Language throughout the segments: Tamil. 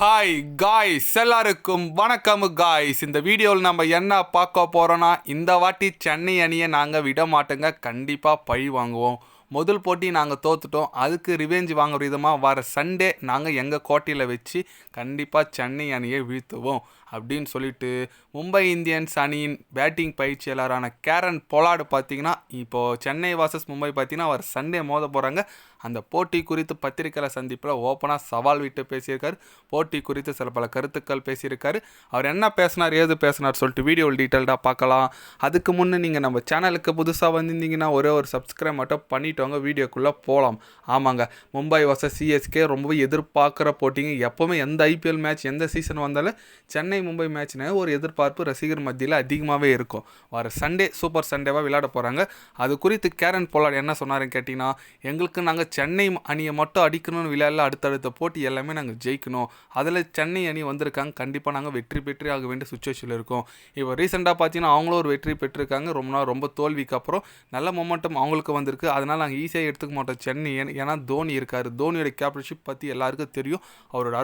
ஹாய் காய்ஸ், எல்லாருக்கும் வணக்கம் காய்ஸ். இந்த வீடியோவில் நம்ம என்ன பார்க்க போகிறோன்னா, இந்த வாட்டி சென்னை அணியை நாங்கள் விட மாட்டோங்க. கண்டிப்பாக பழி வாங்குவோம். முதல் போட்டி நாங்கள் தோத்துட்டோம். அதுக்கு ரிவெஞ்ச் வாங்குற விதமாக வர சண்டே நாங்கள் எங்கள் கோட்டையில் வச்சு கண்டிப்பாக சென்னை அணியை வீழ்த்துவோம் அப்படின்னு சொல்லிட்டு மும்பை இந்தியன்ஸ் அணியின் பேட்டிங் பயிற்சியாளரான கேரன் பொலார்டு பார்த்தீங்கன்னா இப்போது சென்னை வாசஸ் மும்பை பார்த்தீங்கன்னா அவர் சண்டே மோத போகிறாங்க. அந்த போட்டி குறித்து பத்திரிகையாளர் சந்திப்பில் ஓப்பனாக சவால் விட்டு பேசியிருக்காரு. போட்டி குறித்து சில பல கருத்துக்கள் பேசியிருக்காரு. அவர் என்ன பேசினார், ஏது பேசினார் சொல்லிட்டு வீடியோவில் டீட்டெயில்டாக பார்க்கலாம். அதுக்கு முன்னே நீங்கள் நம்ம சேனலுக்கு புதுசாக வந்திருந்தீங்கன்னா ஒரே ஒரு சப்ஸ்கிரைப் மட்டும் பண்ணிவிட்டவங்க வீடியோக்குள்ளே போகலாம். ஆமாங்க, மும்பை வர்சஸ் சிஎஸ்கே ரொம்ப எதிர்பார்க்குற போட்டிங்க. எப்போவுமே எந்த ஐபிஎல் மேட்ச் எந்த சீசன் வந்தாலும் சென்னை மும்பை மேட்ச்னா ஒரு எதிர்பார்ப்பு ரசிகர் மத்தியில் அதிகமாகவே இருக்கும். வர சண்டே சூப்பர் சண்டேவாக விளையாட போகிறாங்க. அது குறித்து கேரன் பொலார்டு என்ன சொன்னாருன்னு கேட்டிங்கன்னா, எங்களுக்கு நாங்கள் சென்னை அணியை மட்டும் அடிக்கணும்னு விளையாடல, அடுத்தடுத்த போட்டி எல்லாமே நாங்கள் ஜெயிக்கணும். அதில் சென்னை அணி வந்திருக்காங்க, கண்டிப்பாக நாங்கள் வெற்றி பெற்றே ஆக வேண்டிய சுச்சுவேஷனில் இருக்கோம். இப்போ ரீசெண்டாக பார்த்தீங்கன்னா அவங்களும் ஒரு வெற்றி பெற்றிருக்காங்க. ரொம்ப தோல்விக்கு அப்புறம் நல்ல மொமெண்டம் அவங்களுக்கு வந்திருக்கு. அதனால் நாங்கள் ஈஸியாக எடுத்துக்க மாட்டோம் சென்னை. ஏன்னா தோனி இருக்கார். தோனியோட கேப்டன்ஷிப் பற்றி எல்லாருக்கும் தெரியும். அவரோட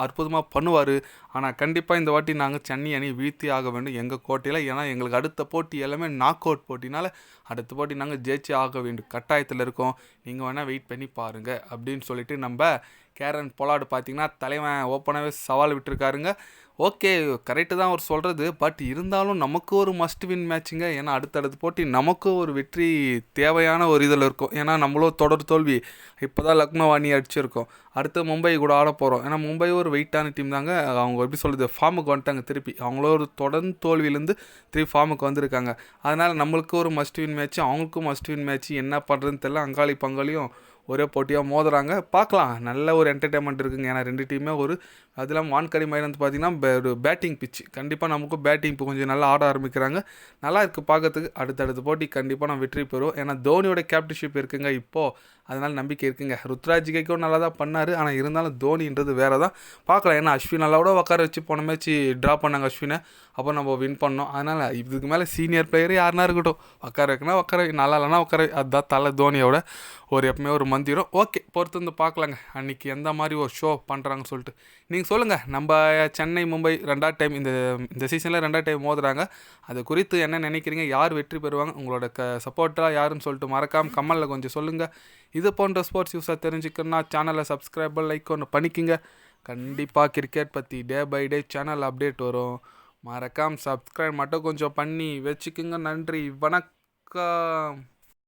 அற்புதமாக பண்ணுவார். ஆனால் கண்டிப்பாக இந்த வாட்டி நாங்கள் சென்னை அணி வீழ்த்தி ஆக வேண்டும் எங்கள் கோட்டையில். ஏன்னா எங்களுக்கு அடுத்த போட்டி எல்லாமே நாக் அவுட் போட்டினால அடுத்த போட்டி நாங்கள் ஜெயிச்சு ஆக வேண்டும் கட்டாயத்தில் இருக்கோம். நீங்கள் வேணால் வெயிட் பண்ணி பாருங்கள் அப்படின்னு சொல்லிட்டு நம்ம கேரன் பொலார்டு பார்த்திங்கன்னா தலைவன் ஓப்பனாகவே சவால் விட்டுருக்காருங்க. ஓகே, கரெக்டு தான் அவர் சொல்கிறது. பட் இருந்தாலும் நமக்கு ஒரு மஸ்ட் வின் மேட்சுங்க. ஏன்னா அடுத்தடுத்த போட்டி நமக்கு ஒரு வெற்றி தேவையான ஒரு இதில் இருக்கும். ஏன்னா நம்மளும் தொடர் தோல்வி இப்போ தான் லக்னோ அணி அடிச்சிருக்கோம். அடுத்து மும்பை கூட ஆட போகிறோம். ஏன்னா மும்பை ஒரு வெயிட்டான டீம் தாங்க. அவங்க எப்படி சொல்கிறது, ஃபார்முக்கு வந்துட்டாங்க திருப்பி. அவங்களும் ஒரு தொடர்ந்து தோல்வியிலேருந்து திருப்பி ஃபார்முக்கு வந்திருக்காங்க. அதனால் நம்மளுக்கு ஒரு மஸ்ட் வின் மேட்ச்சு, அவங்களுக்கும் மஸ்ட் வின் மேட்ச்சு. என்ன பண்ணுறதுன்னு தெரியல. அங்காளி பங்காளியும் ஒரே போட்டியாக மோதுறாங்க. பார்க்கலாம், நல்ல ஒரு என்டர்டெயின்மெண்ட் இருக்குங்க. ஏன்னா ரெண்டு டீமே ஒரு அது இல்லாமல் வான்கடி மைதானத்து பார்த்திங்கன்னா ஒரு பேட்டிங் பிச்சு. கண்டிப்பாக நமக்கும் பேட்டிங் இப்போ கொஞ்சம் நல்லா ஆட ஆரம்பிக்கிறாங்க. நல்லா இருக்குது பார்க்கறதுக்கு. அடுத்தடுத்த போட்டி கண்டிப்பாக நம்ம வெற்றி பெறுவோம். ஏன்னா தோனியோட கேப்டன்ஷிப் இருக்குங்க இப்போது. அதனால் நம்பிக்கை இருக்குங்க. ருத்ராஜிகைக்கும் நல்லா தான் பண்ணார். ஆனால் இருந்தாலும் தோனின்றது வேறு தான். பார்க்கலாம். ஏன்னா அஸ்வின் நல்லா கூட உட்கார வச்சு போன மேட்ச் ட்ரா பண்ணாங்க அஸ்வினை. அப்போ நம்ம வின் பண்ணோம். அதனால் இதுக்கு மேலே சீனியர் பிளேயர் யாருனா இருக்கட்டும், உட்கார வைக்கணும் உட்கார, நல்லா இல்லைனா உட்கார. அதுதான் தலை தோனியோட ஒரு எப்பவுமே ஒரு மந்திரம். ஓகே, பொறுத்து வந்து பார்க்கலாங்க அன்றைக்கி எந்த மாதிரி ஒரு ஷோ பண்ணுறாங்கன்னு சொல்லிட்டு. நீங்கள் சொல்லுங்கள், நம்ம சென்னை மும்பை ரெண்டாவது டைம் இந்த சீசனில் ரெண்டாவது டைம் மோதுறாங்க. அது குறித்து என்ன நினைக்கிறீங்க, யார் வெற்றி பெறுவாங்க, உங்களோட சப்போர்ட்டாக யாருன்னு சொல்லிட்டு மறக்காமல் கமெண்டில் கொஞ்சம் சொல்லுங்கள். இது போன்ற ஸ்போர்ட்ஸ் யூஸாக தெரிஞ்சுக்கணுன்னா சேனலை சப்ஸ்கிரைப் லைக் ஒன்று பண்ணிக்கிங்க. கண்டிப்பாக கிரிக்கெட் பற்றி day by day channel update வரும். மறக்காமல் சப்ஸ்கிரைப் மட்டும் கொஞ்சம் பண்ணி வச்சுக்குங்க. நன்றி, வணக்கம்.